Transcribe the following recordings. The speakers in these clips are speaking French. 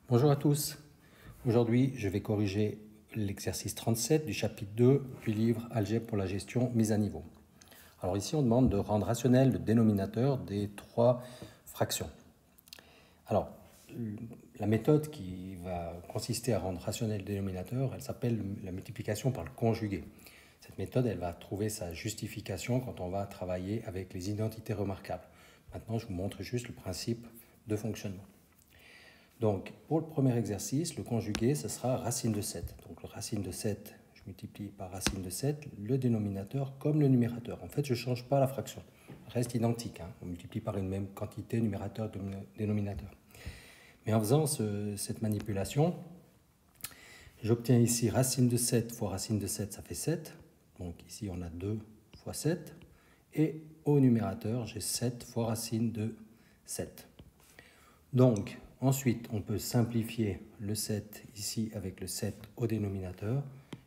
Bonjour à tous. Aujourd'hui, je vais corriger l'exercice 37 du chapitre 2 du livre Algèbre pour la gestion mise à niveau. Alors ici, on demande de rendre rationnel le dénominateur des trois fractions. Alors, la méthode qui va consister à rendre rationnel le dénominateur, elle s'appelle la multiplication par le conjugué. Cette méthode, elle va trouver sa justification quand on va travailler avec les identités remarquables. Maintenant, je vous montre juste le principe de fonctionnement. Donc, pour le premier exercice, le conjugué, ce sera racine de 7. Donc, le racine de 7, je multiplie par racine de 7, le dénominateur comme le numérateur. En fait, je ne change pas la fraction. Elle reste identique. On multiplie par une même quantité, numérateur, dénominateur. Mais en faisant cette manipulation, j'obtiens ici racine de 7 fois racine de 7, ça fait 7. Donc, ici, on a 2 fois 7. Et au numérateur, j'ai 7 fois racine de 7. Donc, ensuite, on peut simplifier le 7 ici avec le 7 au dénominateur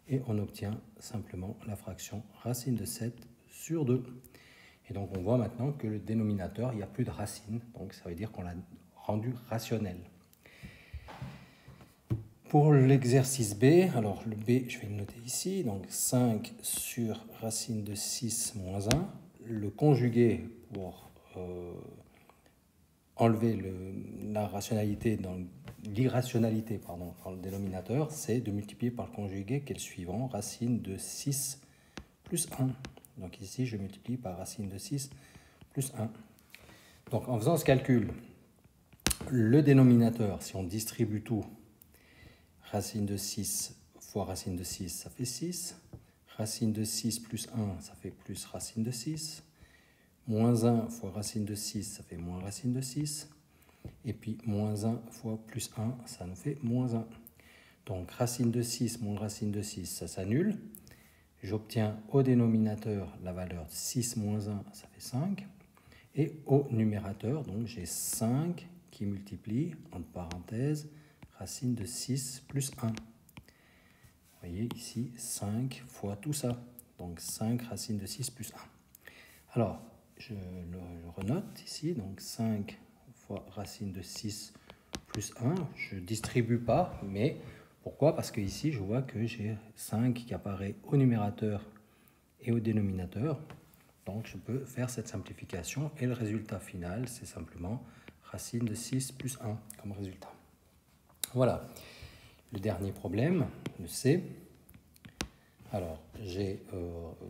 et on obtient simplement la fraction racine de 7 sur 2. Et donc, on voit maintenant que le dénominateur, il n'y a plus de racine, donc ça veut dire qu'on l'a rendu rationnel. Pour l'exercice B, alors le B, je vais le noter ici, donc 5 sur racine de 6 moins 1. Le conjugué pour enlever la rationalité l'irrationalité dans le dénominateur, c'est de multiplier par le conjugué qui est le suivant, racine de 6 plus 1. Donc ici, je multiplie par racine de 6 plus 1. Donc en faisant ce calcul, le dénominateur, si on distribue tout, racine de 6 fois racine de 6, ça fait 6. Racine de 6 plus 1, ça fait plus racine de 6. Moins 1 fois racine de 6, ça fait moins racine de 6. Et puis, moins 1 fois plus 1, ça nous fait moins 1. Donc, racine de 6 moins racine de 6, ça s'annule. J'obtiens au dénominateur la valeur de 6 moins 1, ça fait 5. Et au numérateur, donc j'ai 5 qui multiplie, entre parenthèses, racine de 6 plus 1. Vous voyez ici, 5 fois tout ça. Donc, 5 racine de 6 plus 1. Alors, je le renote ici, donc 5 fois racine de 6 plus 1. Je ne distribue pas, mais pourquoi? Parce que ici, je vois que j'ai 5 qui apparaît au numérateur et au dénominateur. Donc, je peux faire cette simplification et le résultat final, c'est simplement racine de 6 plus 1 comme résultat. Voilà. Le dernier problème, le C. Alors, j'ai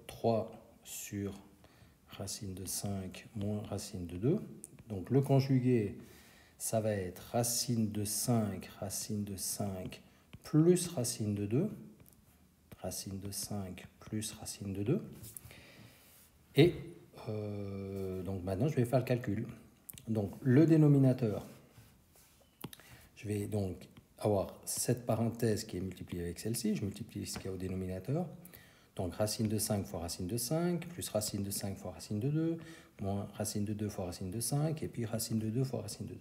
3 sur racine de 5 moins racine de 2. Donc le conjugué, ça va être racine de 5 plus racine de 2. Racine de 5 plus racine de 2. Et donc maintenant, je vais faire le calcul. Donc le dénominateur, je vais donc avoir cette parenthèse qui est multipliée avec celle-ci. Je multiplie ce qu'il y a au dénominateur. Donc racine de 5 fois racine de 5, plus racine de 5 fois racine de 2, moins racine de 2 fois racine de 5, et puis racine de 2 fois racine de 2.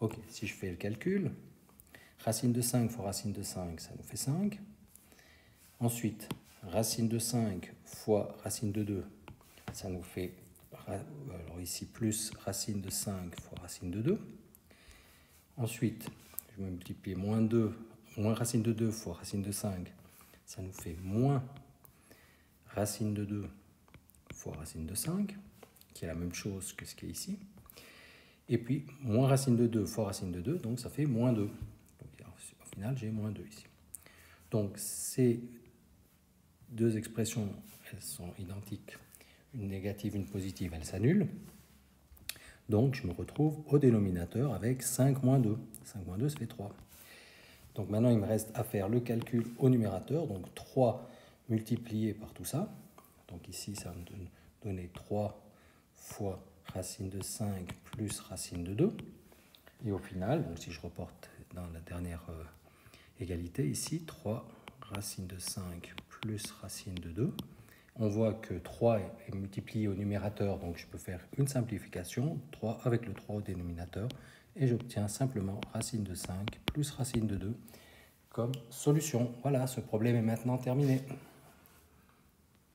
Ok, si je fais le calcul, racine de 5 fois racine de 5, ça nous fait 5. Ensuite, racine de 5 fois racine de 2, ça nous fait, alors ici, plus racine de 5 fois racine de 2. Ensuite, je vais multiplier moins racine de 2 fois racine de 5, ça nous fait moins racine de 2 fois racine de 5, qui est la même chose que ce qui est ici. Et puis, moins racine de 2 fois racine de 2, donc ça fait moins 2. Donc, au final, j'ai moins 2 ici. Donc, ces deux expressions, elles sont identiques. Une négative, une positive, elles s'annulent. Donc, je me retrouve au dénominateur avec 5 moins 2. 5 moins 2, ça fait 3. Donc, maintenant, il me reste à faire le calcul au numérateur. Donc, 3 multiplié par tout ça. Donc ici, ça va me donner 3 fois racine de 5 plus racine de 2. Et au final, donc si je reporte dans la dernière égalité, ici, 3 racine de 5 plus racine de 2. On voit que 3 est multiplié au numérateur, donc je peux faire une simplification, 3 avec le 3 au dénominateur, et j'obtiens simplement racine de 5 plus racine de 2 comme solution. Voilà, ce problème est maintenant terminé.